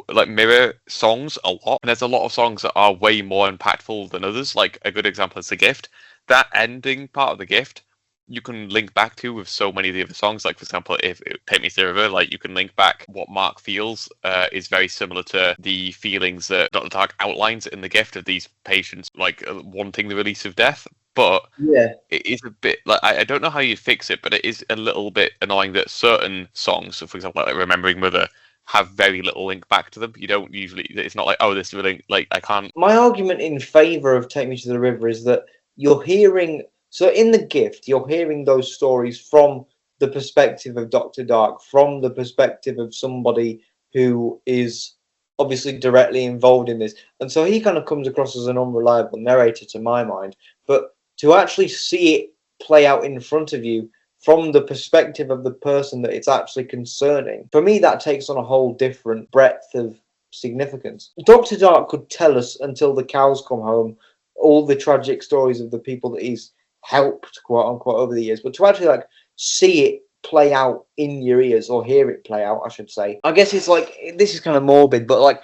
like mirror songs a lot, and there's a lot of songs that are way more impactful than others. Like a good example is The Gift. That ending part of The Gift, you can link back to with so many of the other songs. Like, for example, if Take Me to the River, like you can link back what Mark feels is very similar to the feelings that Dr. Dark outlines in The Gift of these patients like wanting the release of death. But it is a bit like, I don't know how you fix it, but it is a little bit annoying that certain songs, so for example, like Remembering Mother, have very little link back to them. You don't usually, it's not like, oh, this is really, like, I can't. My argument in favour of Take Me to the River is that you're hearing, so in The Gift, you're hearing those stories from the perspective of Dr. Dark, from the perspective of somebody who is obviously directly involved in this. And so he kind of comes across as an unreliable narrator to my mind. But to actually see it play out in front of you from the perspective of the person that it's actually concerning, for me, that takes on a whole different breadth of significance. Dr. Dark could tell us until the cows come home all the tragic stories of the people that he's helped, quote unquote, over the years, but to actually like see it play out in your ears, or hear it play out, I should say, I guess it's like, this is kind of morbid, but like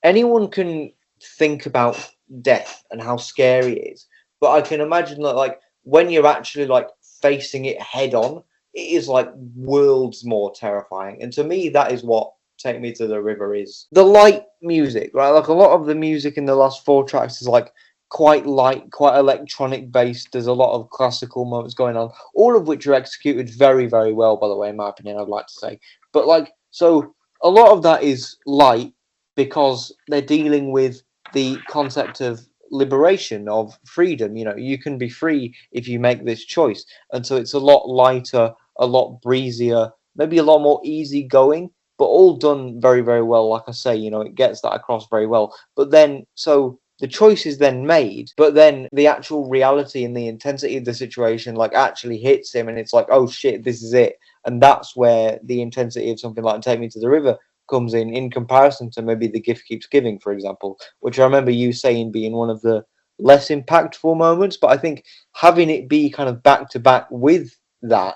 anyone can think about death and how scary it is, but I can imagine that like when you're actually like facing it head on, it is like worlds more terrifying. And to me, that is what Take Me to the River is. The light music, right? Like a lot of the music in the last 4 tracks is like quite light, quite electronic based. There's a lot of classical moments going on, all of which are executed very, very well, by the way, in my opinion, I'd like to say. But like, so a lot of that is light because they're dealing with the concept of liberation, of freedom. You know, you can be free if you make this choice. And so it's a lot lighter, a lot breezier, maybe a lot more easygoing, but all done very, very well. Like I say, you know, it gets that across very well. But then, so the choice is then made, but then the actual reality and the intensity of the situation like actually hits him, and it's like, oh shit, this is it. And that's where the intensity of something like Take Me to the River comes in comparison to maybe The Gift Keeps Giving, for example, which I remember you saying being one of the less impactful moments. But I think having it be kind of back to back with that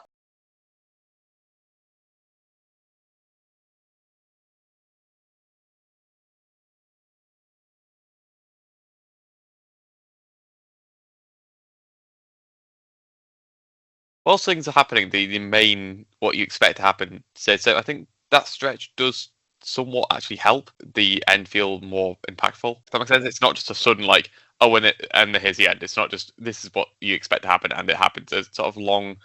whilst things are happening, the main what you expect to happen. So I think that stretch does somewhat actually help the end feel more impactful. Does that make sense? It's not just a sudden like, oh, and here's the end. It's not just this is what you expect to happen and it happens. There's sort of long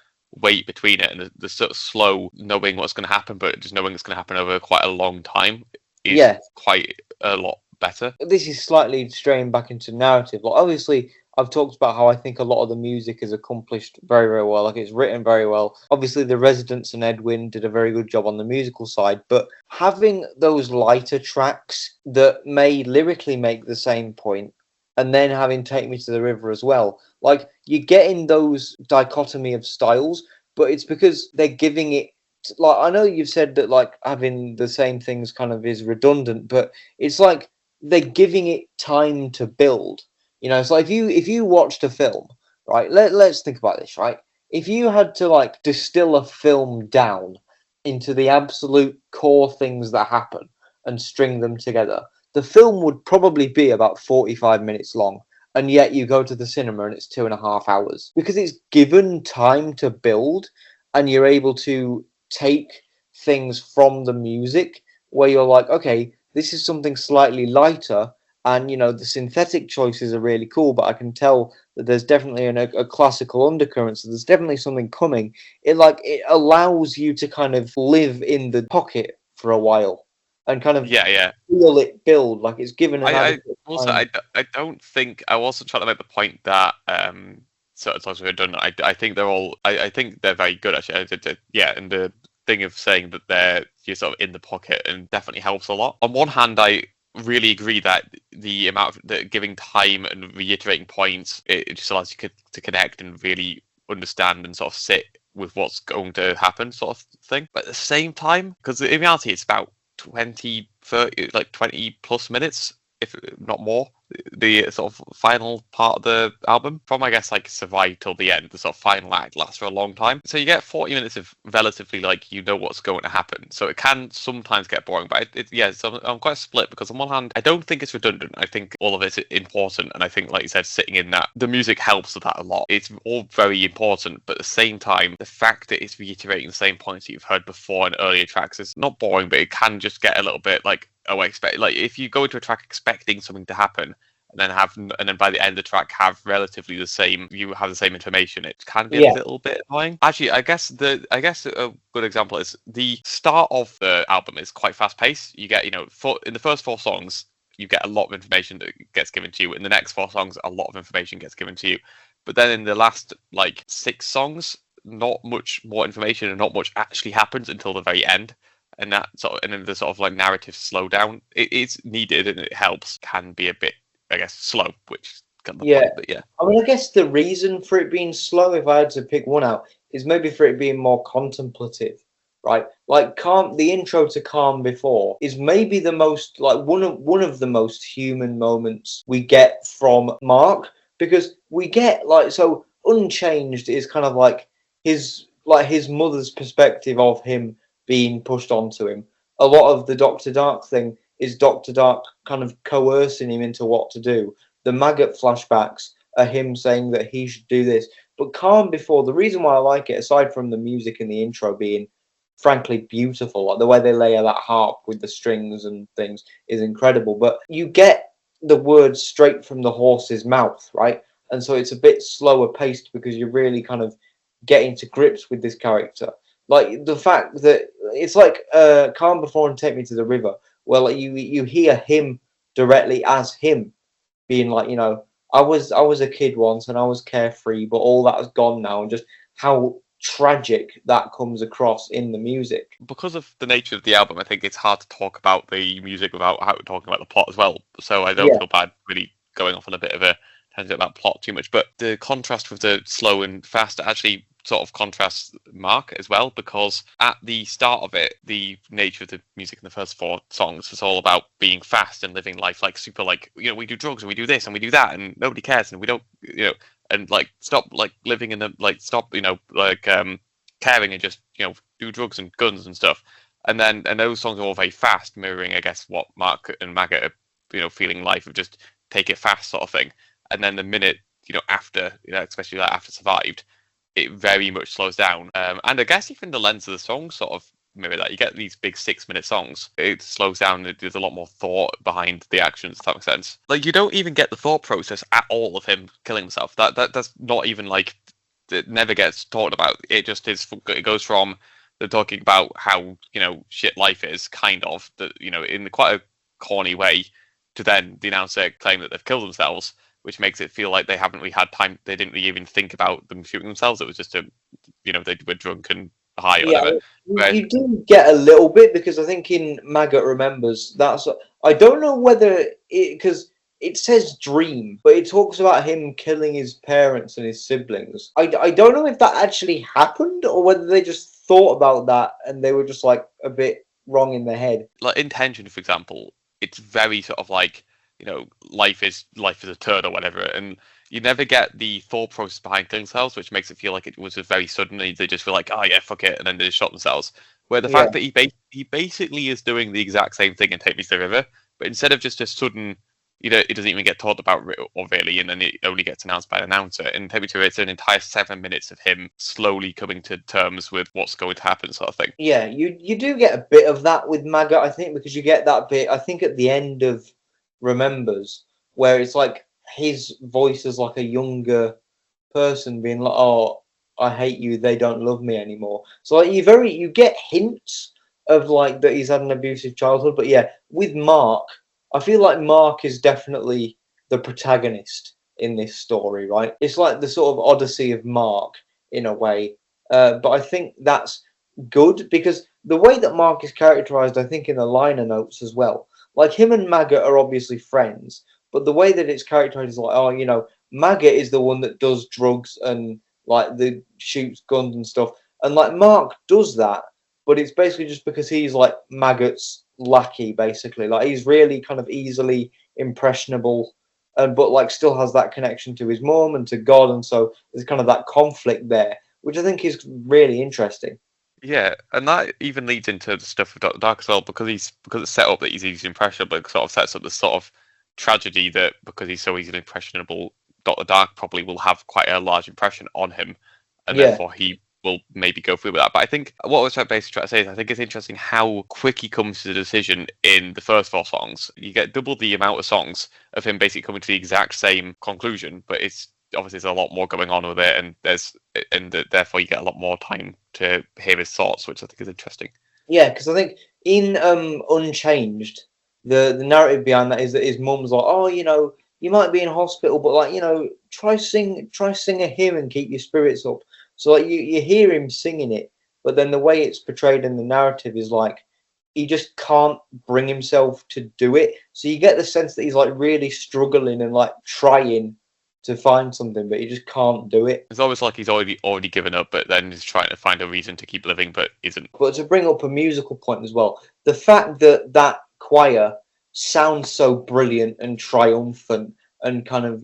wait between it, and the sort of slow knowing what's going to happen, but just knowing it's going to happen over quite a long time is quite a lot better. This is slightly straying back into narrative. Like, obviously, I've talked about how I think a lot of the music is accomplished very, very well. Like, it's written very well. Obviously, the Residents and Edwin did a very good job on the musical side, but having those lighter tracks that may lyrically make the same point, and then having Take Me to the River as well, like, you're getting those dichotomy of styles, but it's because they're giving it, like, I know you've said that, like, having the same things kind of is redundant, but it's like they're giving it time to build. You know, it's like if you watched a film, right? Let's think about this, right? If you had to like distill a film down into the absolute core things that happen and string them together, the film would probably be about 45 minutes long. And yet you go to the cinema and it's 2.5 hours because it's given time to build, and you're able to take things from the music where you're like, okay, this is something slightly lighter, and you know the synthetic choices are really cool, but I can tell that there's definitely a classical undercurrent, so there's definitely something coming. It allows you to kind of live in the pocket for a while and kind of feel it build, like it's given an I don't think I was also trying to make the point that sort of songs are done. I think they're all I think they're very good actually. And the thing of saying that you're sort of in the pocket and definitely helps a lot. On one hand, I really agree that the amount of giving time and reiterating points, it just allows you to connect and really understand and sort of sit with what's going to happen, sort of thing. But at the same time, because in reality it's about 20, 30, like 20 plus minutes, if not more, the sort of final part of the album. From, I guess, like Survive till the end, the sort of final act lasts for a long time. So you get 40 minutes of relatively, like, you know what's going to happen. So it can sometimes get boring, but so I'm quite split, because on one hand, I don't think it's redundant. I think all of it's important, and I think, like you said, sitting in that, the music helps with that a lot. It's all very important, but at the same time, the fact that it's reiterating the same points that you've heard before in earlier tracks is not boring, but it can just get a little bit like, oh, I expect, like, if you go into a track expecting something to happen, and then by the end of the track have relatively the same, you have the same information, it can be a little bit annoying. Actually, I guess a good example is the start of the album is quite fast paced. You get, in the first 4 songs, you get a lot of information that gets given to you. In the next 4 songs, a lot of information gets given to you. But then in the last, like, 6 songs, not much more information and not much actually happens until the very end. And that and then the sort of like narrative slowdown, it's needed and it helps. Can be a bit, I guess, slow, which got the point, but I mean, I guess the reason for it being slow, if I had to pick one out, is maybe for it being more contemplative, right? Like the intro to Calm Before is maybe the most, like, one of the most human moments we get from Mark, because we get, like, so Unchanged is kind of like his mother's perspective of him being pushed onto him. A lot of the Dr. Dark thing is Dr. Dark kind of coercing him into what to do. The maggot flashbacks are him saying that he should do this. But Calm Before, the reason why I like it, aside from the music and the intro being frankly beautiful, like the way they layer that harp with the strings and things is incredible, but you get the words straight from the horse's mouth, right? And so it's a bit slower paced because you're really kind of getting to grips with this character. Like the fact that it's like Calm Before and Take Me to the River, where like you hear him directly as him being like, I was a kid once and I was carefree, but all that has gone now, and just how tragic that comes across in the music. Because of the nature of the album, I think it's hard to talk about the music without talking about the plot as well. So I don't feel bad really going off on a bit of a tangent about plot too much. But the contrast with the slow and fast actually sort of contrasts Mark as well, because at the start of it, the nature of the music in the first 4 songs is all about being fast and living life like super, like, we do drugs and we do this and we do that and nobody cares and we don't, and like stop like living in the, like, stop, caring and just, do drugs and guns and stuff. And those songs are all very fast, mirroring, I guess, what Mark and Maggot are, feeling life of just take it fast sort of thing. And then the minute, after, especially like after Survived, it very much slows down. And I guess even the length of the song sort of mirror that. You get these big 6-minute songs. It slows down. There's a lot more thought behind the actions. If that makes sense. Like you don't even get the thought process at all of him killing himself. That's not even like it never gets talked about. It just is. It goes from the talking about how shit life is, kind of in quite a corny way, to then the announcer claim that they've killed themselves, which makes it feel like they haven't really had time. They didn't really even think about them shooting themselves. It was just they were drunk and high or whatever. You do get a little bit, because I think in Maggot Remembers, I don't know whether because it says dream, but it talks about him killing his parents and his siblings. I don't know if that actually happened or whether they just thought about that and they were just like a bit wrong in their head. Like Intention, for example, it's very sort of like life is a turd or whatever, and you never get the thought process behind killing themselves, which makes it feel like it was just very sudden and they just feel like, oh yeah, fuck it, and then they just shot themselves. Where the fact that he basically is doing the exact same thing in Take Me to the River, but instead of just a sudden, it doesn't even get talked about or really, and then it only gets announced by an announcer. In Take Me to the River, it's an entire 7 minutes of him slowly coming to terms with what's going to happen, sort of thing. Yeah, you do get a bit of that with Maggot, I think, because you get that bit, I think, at the end of Remembers, where it's like his voice is like a younger person being like, oh, I hate you, they don't love me anymore. So like you get hints of like that he's had an abusive childhood. But yeah, with Mark, I feel like Mark is definitely the protagonist in this story, right? It's like the sort of odyssey of Mark in a way. But I think that's good, because the way that Mark is characterized, I think, in the liner notes as well, like him and Maggot are obviously friends, but the way that it's characterized is like, oh, Maggot is the one that does drugs and like the shoots guns and stuff, and like Mark does that, but it's basically just because he's like Maggot's lackey, basically. Like he's really kind of easily impressionable, but like still has that connection to his mom and to God, and so there's kind of that conflict there, which I think is really interesting. Yeah, and that even leads into the stuff with Dr. Dark as well, because it's set up that he's easily impressionable. It sort of sets up this sort of tragedy that because he's so easily impressionable, Dr. Dark probably will have quite a large impression on him, and therefore he will maybe go through with that. But I think what I was basically trying to say is I think it's interesting how quick he comes to the decision in the first 4 songs. You get double the amount of songs of him basically coming to the exact same conclusion, but it's obviously there's a lot more going on with it, and therefore you get a lot more time to hear his thoughts, which I think is interesting. Yeah, because I think in Unchanged, the narrative behind that is that his mum's like, oh, you might be in hospital, but like, try sing a hymn and keep your spirits up. So like you hear him singing it, but then the way it's portrayed in the narrative is like he just can't bring himself to do it. So you get the sense that he's like really struggling and like trying to find something, but he just can't do it. It's almost like he's already given up, but then he's trying to find a reason to keep living, but isn't. But to bring up a musical point as well, the fact that that choir sounds so brilliant and triumphant and kind of,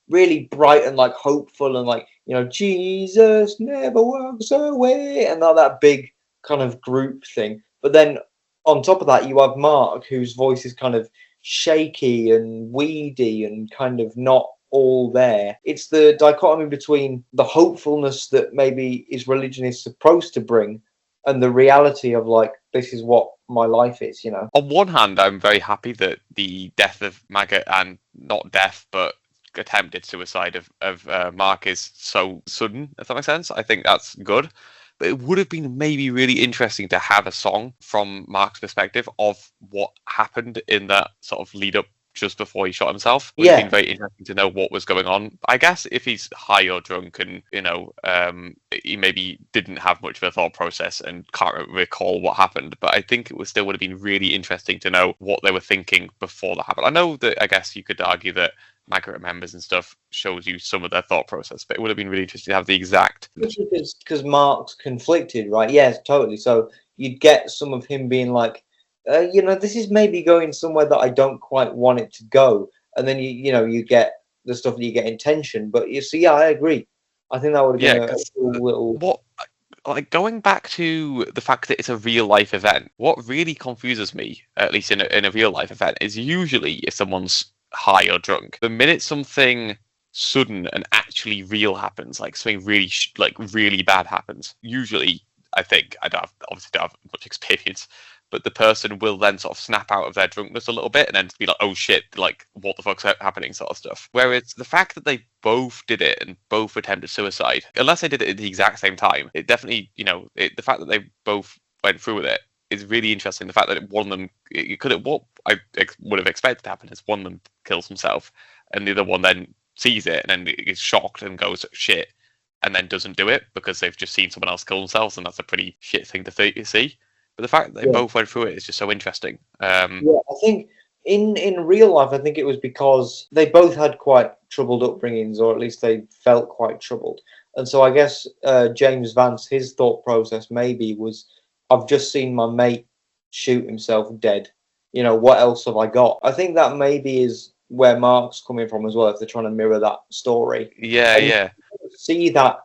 really bright and like hopeful and like, Jesus never walks away, and that big kind of group thing. But then on top of that, you have Mark, whose voice is kind of shaky and weedy and kind of not all there. It's the dichotomy between the hopefulness that maybe his religion is supposed to bring and the reality of like, this is what my life is, On one hand, I'm very happy that the death of Maggot, and not death, but attempted suicide of Mark is so sudden, if that makes sense. I think that's good. But it would have been maybe really interesting to have a song from Mark's perspective of what happened in that sort of lead up just before he shot himself. It would have been very interesting to know what was going on. I guess if he's high or drunk and, he maybe didn't have much of a thought process and can't recall what happened, but I think it still would have been really interesting to know what they were thinking before that happened. I know that I guess you could argue that Maggot Remembers and stuff shows you some of their thought process, but it would have been really interesting to have the exact... Because Mark's conflicted, right? Yes, totally. So you'd get some of him being like, this is maybe going somewhere that I don't quite want it to go. And then, you get the stuff that you get in Tension. But you see, I agree. I think that would have been a cool little... Like, going back to the fact that it's a real-life event, what really confuses me, at least in a real-life event, is usually if someone's high or drunk. The minute something sudden and actually real happens, like something really really bad happens, usually, I think, obviously don't have much experience, but the person will then sort of snap out of their drunkenness a little bit and then be like, oh shit, like what the fuck's happening, sort of stuff. Whereas the fact that they both did it and both attempted suicide, unless they did it at the exact same time, it definitely, the fact that they both went through with it is really interesting. The fact that one of them, what I would have expected to happen is one of them kills himself and the other one then sees it and then is shocked and goes shit and then doesn't do it because they've just seen someone else kill themselves, and that's a pretty shit thing to see. But the fact that they both went through it is just so interesting. I think in real life, I think it was because they both had quite troubled upbringings, or at least they felt quite troubled. And so I guess James Vance, his thought process maybe was, I've just seen my mate shoot himself dead. What else have I got? I think that maybe is where Mark's coming from as well, if they're trying to mirror that story. Yeah. See that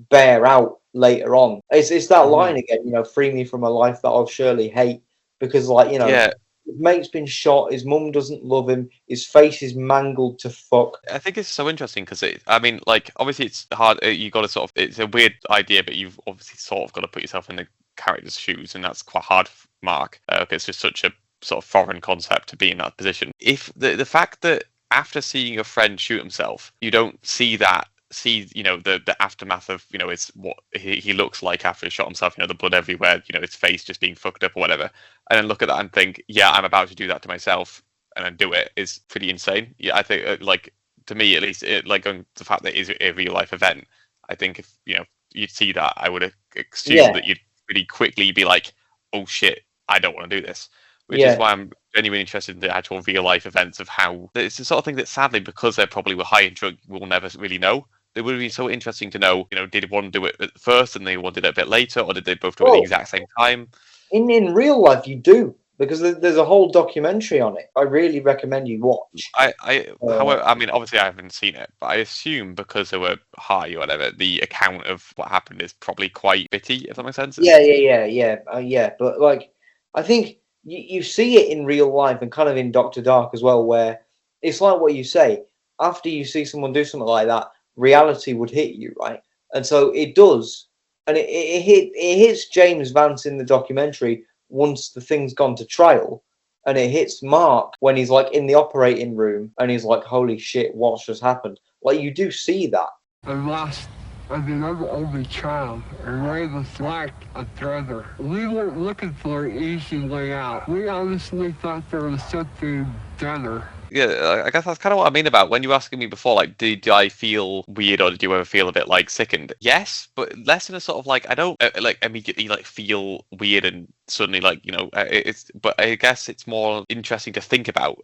bear out later on. It's that line again, free me from a life that I'll surely hate, because his mate's been shot, his mum doesn't love him, his face is mangled to fuck. I think it's so interesting because obviously it's hard, you got to sort of, it's a weird idea, but you've obviously sort of got to put yourself in the character's shoes, and that's quite hard, Mark, because it's just such a sort of foreign concept to be in that position. If the fact that after seeing a friend shoot himself, you don't see the aftermath of is what he looks like after he shot himself, the blood everywhere, his face just being fucked up or whatever, and then look at that and think, yeah, I'm about to do that to myself, and then do it, is pretty insane. I think to me at least, going the fact that it is a real life event, I think if you'd see that, I would assume that you'd pretty quickly be like, oh shit, I don't want to do this. Which is why I'm genuinely interested in the actual real life events of how it's the sort of thing that sadly, because they probably were high and drunk, we'll never really know. It would be so interesting to know, did one do it at first and they one did it a bit later, or did they both do it at the exact same time? In real life, you do, because there's a whole documentary on it. I really recommend you watch. However, obviously I haven't seen it, but I assume because they were high or whatever, the account of what happened is probably quite bitty, if that makes sense. Yeah. But I think you see it in real life and kind of in Dr. Dark as well, where it's like what you say. After you see someone do something like that, reality would hit you, right? And so it does, and it hits James Vance in the documentary once the thing's gone to trial, and it hits Mark when he's in the operating room and he's like, holy shit, what's just happened? You do see that. I lost another only child, and Ray was like a brother. We weren't looking for an easy way out. We honestly thought there was something better. Yeah, I guess that's kind of what I mean about when you were asking me before, did I feel weird or did you ever feel a bit sickened? Yes, but less in a sort of I don't immediately feel weird and suddenly it's, but I guess it's more interesting to think about,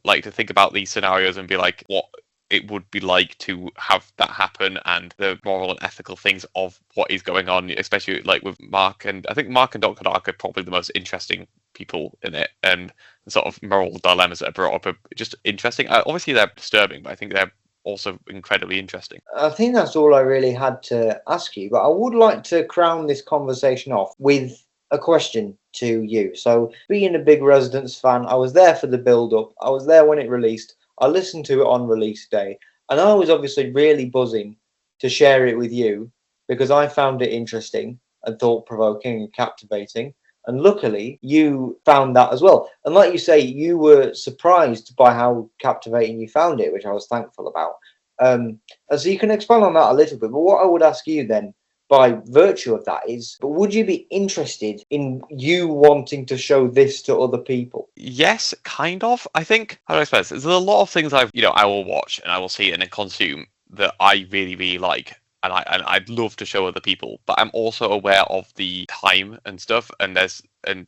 these scenarios and be like, what it would be like to have that happen and the moral and ethical things of what is going on, especially with Mark. And I think Mark and Dr. Dark are probably the most interesting people in it, and the sort of moral dilemmas that are brought up are just interesting. Obviously they're disturbing, but I think they're also incredibly interesting. I think that's all I really had to ask you, but I would like to crown this conversation off with a question to you. So, being a big Residents fan, I was there for the build-up, I was there when it released, I listened to it on release day, and I was obviously really buzzing to share it with you because I found it interesting and thought-provoking and captivating. And luckily, you found that as well. And like you say, you were surprised by how captivating you found it, which I was thankful about. And so you can expand on that a little bit. But what I would ask you then, by virtue of that, is, but would you be interested in you wanting to show this to other people? Yes, kind of. I think, how do I explain this? There's a lot of things I will watch and I will see and then consume that I really, really like. And I'd love to show other people, but I'm also aware of the time and stuff, and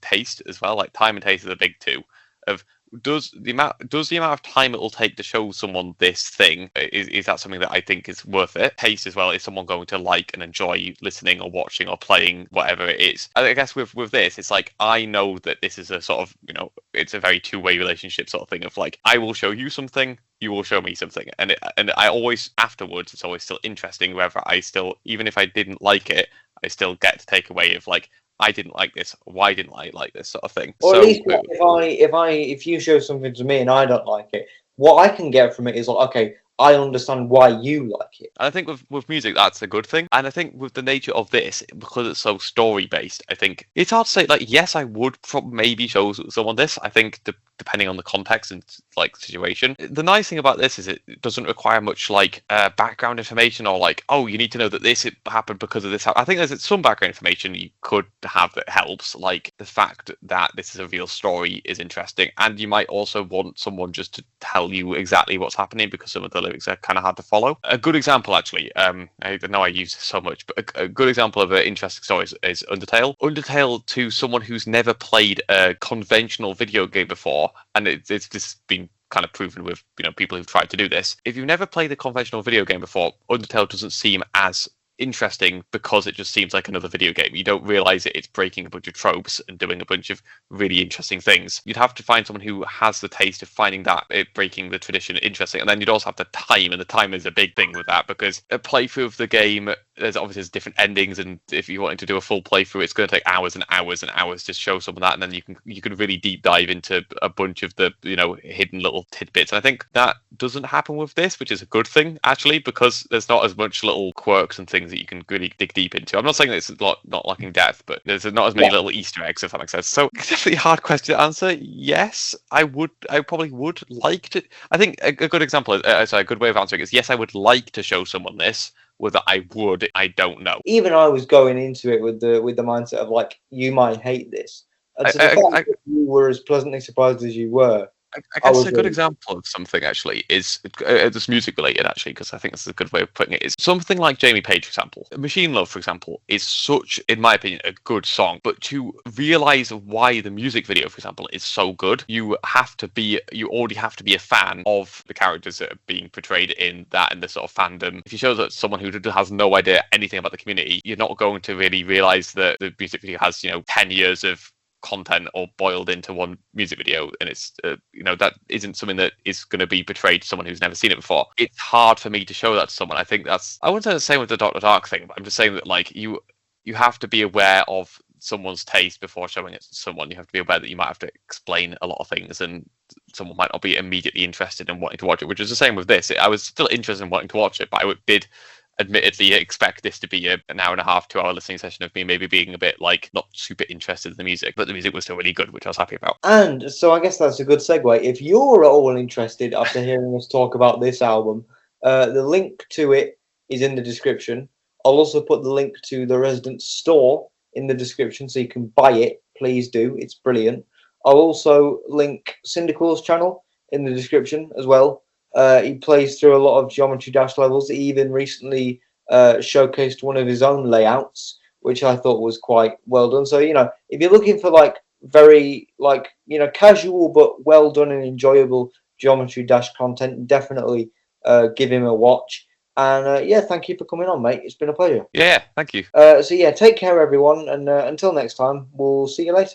taste as well. Time and taste is a big two. Of does the amount of time it will take to show someone this thing is that something that I think is worth it? Taste as well, is someone going to like and enjoy listening or watching or playing whatever it is? I guess with this, it's I know that this is a sort of it's a very two-way relationship sort of thing of I will show you something, you will show me something, and I always afterwards it's always still interesting whether I still, even if I didn't like it, I still get to take away of I didn't like this, why didn't I like this sort of thing. Or at least if you show something to me and I don't like it, what I can get from it is okay, I understand why you like it. And I think with music, that's a good thing. And I think with the nature of this, because it's so story based, I think it's hard to say. Like, yes, I would maybe show someone this. I think depending on the context and like situation. The nice thing about this is it doesn't require much like background information or like, oh, you need to know that this happened because of this. I think there's some background information you could have that helps, like the fact that this is a real story is interesting, and you might also want someone just to tell you exactly what's happening because some of the lyrics are kind of hard to follow. A good example, actually, I know I use this so much, but a good example of an interesting story is Undertale. Undertale, to someone who's never played a conventional video game before, and it's this been kind of proven with people who've tried to do this. If you've never played a conventional video game before, Undertale doesn't seem as interesting because it just seems like another video game. You don't realize it's breaking a bunch of tropes and doing a bunch of really interesting things. You'd have to find someone who has the taste of finding that it breaking the tradition interesting, and then you'd also have the time, and the time is a big thing with that because a playthrough of the game, there's obviously different endings, and if you wanted to do a full playthrough, it's going to take hours and hours and hours to show some of that, and then you can really deep dive into a bunch of the hidden little tidbits. And I think that doesn't happen with this, which is a good thing actually, because there's not as much little quirks and things that you can really dig deep into. I'm not saying that it's not lacking depth, but there's not as many little Easter eggs, if that makes sense. So it's definitely a hard question to answer. Yes, I probably would like to. I think a good example is a good way of answering is yes, I would like to show someone this. Whether I would, I don't know. Even I was going into it with the mindset of like, you might hate this. And so the fact that you were as pleasantly surprised as you were. I guess a good example of something actually is it's music related actually, because I think this is a good way of putting it. Is something like Jamie Page, for example. Machine Love, for example, is such, in my opinion, a good song. But to realize why the music video, for example, is so good, you already have to be a fan of the characters that are being portrayed in that and the sort of fandom. If you show that someone who has no idea anything about the community, you're not going to really realize that the music video has 10 years of content all boiled into one music video, and it's that isn't something that is going to be portrayed to someone who's never seen it before. It's hard for me to show that to someone. I think I wouldn't say the same with the Dr. Dark thing, but I'm just saying that like you have to be aware of someone's taste before showing it to someone. You have to be aware that you might have to explain a lot of things, and someone might not be immediately interested in wanting to watch it, which is the same with this. I was still interested in wanting to watch it, but I did admittedly expect this to be an hour and a half, 2 hour listening session of me maybe being a bit like not super interested in the music, but the music was still really good, which I was happy about. And so I guess that's a good segue. If you're at all interested after hearing us talk about this album, the link to it is in the description. I'll also put the link to the Resident store in the description so you can buy it. Please do, it's brilliant. I'll also link Cyndaquil's channel in the description as well. He plays through a lot of Geometry Dash levels. He even recently showcased one of his own layouts, which I thought was quite well done. So, if you're looking for like very like, casual but well done and enjoyable Geometry Dash content, definitely give him a watch. And thank you for coming on, mate. It's been a pleasure. Yeah, thank you. So take care, everyone. And until next time, we'll see you later.